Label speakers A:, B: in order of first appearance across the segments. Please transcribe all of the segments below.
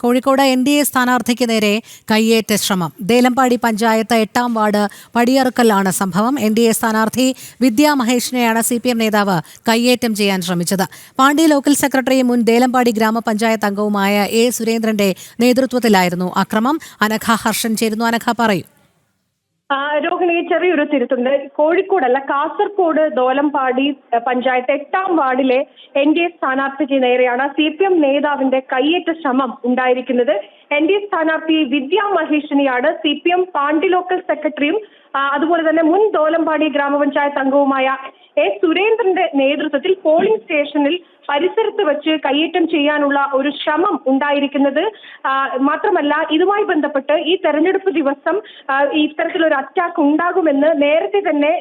A: Kozhikode NDA സ്ഥാനാർത്ഥിക്ക് നേരെ കയ്യേറ്റ ശ്രമം. ദേലമ്പാടി പഞ്ചായത്ത് 8-ാം വാർഡ് പടിയറുക്കലാണ് സംഭവം. NDA സ്ഥാനാർത്ഥി വിദ്യാ മഹേഷിനെയാണ് CPM നേതാവ് കയ്യേറ്റം ചെയ്യാൻ ശ്രമിച്ചത്. പാണ്ടി ലോക്കൽ സെക്രട്ടറിയും മുൻ ദേലമ്പാടി ഗ്രാമപഞ്ചായത്ത് അംഗവുമായ A. സുരേന്ദ്രന്റെ നേതൃത്വത്തിലായിരുന്നു അക്രമം. അനഘ ഹർഷൻ ചേരുന്നു. അനഘ പറയൂ.
B: രോഹിണി, ചെറിയൊരു തിരുത്തുണ്ട്. കോഴിക്കോടല്ല, കാസർഗോഡ് ദോലമ്പാടി പഞ്ചായത്ത് 8-ാം വാർഡിലെ NDA സ്ഥാനാർത്ഥിക്ക് നേരെയാണ് CPM നേതാവിന്റെ കയ്യേറ്റ ശ്രമം ഉണ്ടായിരിക്കുന്നത്. NDA സ്ഥാനാർത്ഥി വിദ്യാ മഹേഷിനെയാണ് CPM പാണ്ടി ലോക്കൽ സെക്രട്ടറിയും അതുപോലെ തന്നെ മുൻ ദോലമ്പാടി ഗ്രാമപഞ്ചായത്ത് അംഗവുമായ A. സുരേന്ദ്രന്റെ നേതൃത്വത്തിൽ പോളിംഗ് സ്റ്റേഷനിൽ പരിസരത്ത് വെച്ച് കയ്യേറ്റം ചെയ്യാനുള്ള ഒരു ശ്രമം ഉണ്ടായിരിക്കുന്നത്. മാത്രമല്ല, ഇതുമായി ബന്ധപ്പെട്ട് ഈ തെരഞ്ഞെടുപ്പ് ദിവസം ഇത്തരത്തിലൊരു അറ്റാക്ക് ഉണ്ടാകുമെന്ന് നേരത്തെ തന്നെ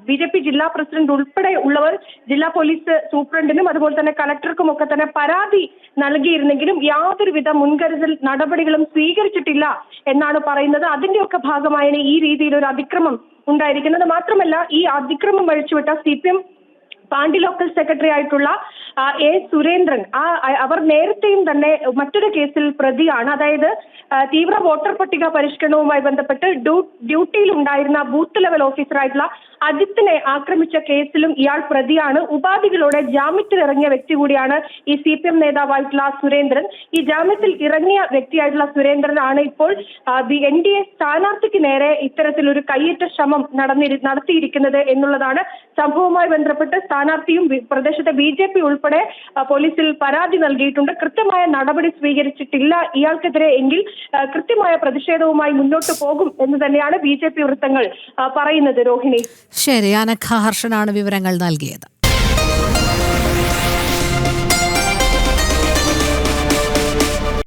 B: BJP ജില്ലാ പ്രസിഡന്റ് ഉൾപ്പെടെ ഉള്ളവർ ജില്ലാ പോലീസ് സൂപ്രണ്ടിനും അതുപോലെ തന്നെ കളക്ടർക്കും ഒക്കെ തന്നെ പരാതി നൽകിയിരുന്നെങ്കിലും യാതൊരുവിധ മുൻകരുതൽ നടപടികളും സ്വീകരിച്ചിട്ടില്ല എന്നാണ് പറയുന്നത്. അതിന്റെയൊക്കെ ഭാഗമായാണ് ഈ രീതിയിൽ ഒരു അതിക്രമം ഉണ്ടായിരിക്കുന്നത്. മാത്രമല്ല, ഈ അതിക്രമം അഴിച്ചുവിട്ട CPM പാണ്ടി ലോക്കൽ സെക്രട്ടറി ആയിട്ടുള്ള A. സുരേന്ദ്രൻ അവർ നേരത്തെയും തന്നെ മറ്റൊരു കേസിൽ പ്രതിയാണ്. അതായത് തീവ്ര വോട്ടർ പട്ടിക പരിഷ്കരണവുമായി ബന്ധപ്പെട്ട് ഡ്യൂട്ടിയിൽ ഉണ്ടായിരുന്ന ബൂത്ത് ലെവൽ ഓഫീസറായിട്ടുള്ള അജിത്തിനെ ആക്രമിച്ച കേസിലും ഇയാൾ പ്രതിയാണ്. ഉപാധികളോടെ ജാമ്യത്തിൽ ഇറങ്ങിയ വ്യക്തി കൂടിയാണ് ഈ CPM നേതാവായിട്ടുള്ള സുരേന്ദ്രൻ. ഈ ജാമ്യത്തിൽ ഇറങ്ങിയ വ്യക്തിയായിട്ടുള്ള സുരേന്ദ്രനാണ് ഇപ്പോൾ NDA സ്ഥാനാർത്ഥിക്ക് നേരെ ഇത്തരത്തിലൊരു കയ്യേറ്റ ശ്രമം നടത്തിയിരിക്കുന്നത് എന്നുള്ളതാണ്. സംഭവവുമായി ബന്ധപ്പെട്ട് സ്ഥാനാർത്ഥിയും പ്രദേശത്തെ BJP ഉൾപ്പെടെ പോലീസിൽ പരാതി നൽകിയിട്ടുണ്ട്. കൃത്യമായ നടപടി സ്വീകരിച്ചിട്ടില്ല ഇയാൾക്കെതിരെ എങ്കിൽ കൃത്യമായ പ്രതിഷേധവുമായി മുന്നോട്ട് പോകും എന്ന് തന്നെയാണ് BJP വൃത്തങ്ങൾ പറയുന്നത്. രോഹിണി,
A: ശരി. അനഘ ഹർഷനാണ് വിവരങ്ങൾ നൽകിയത്.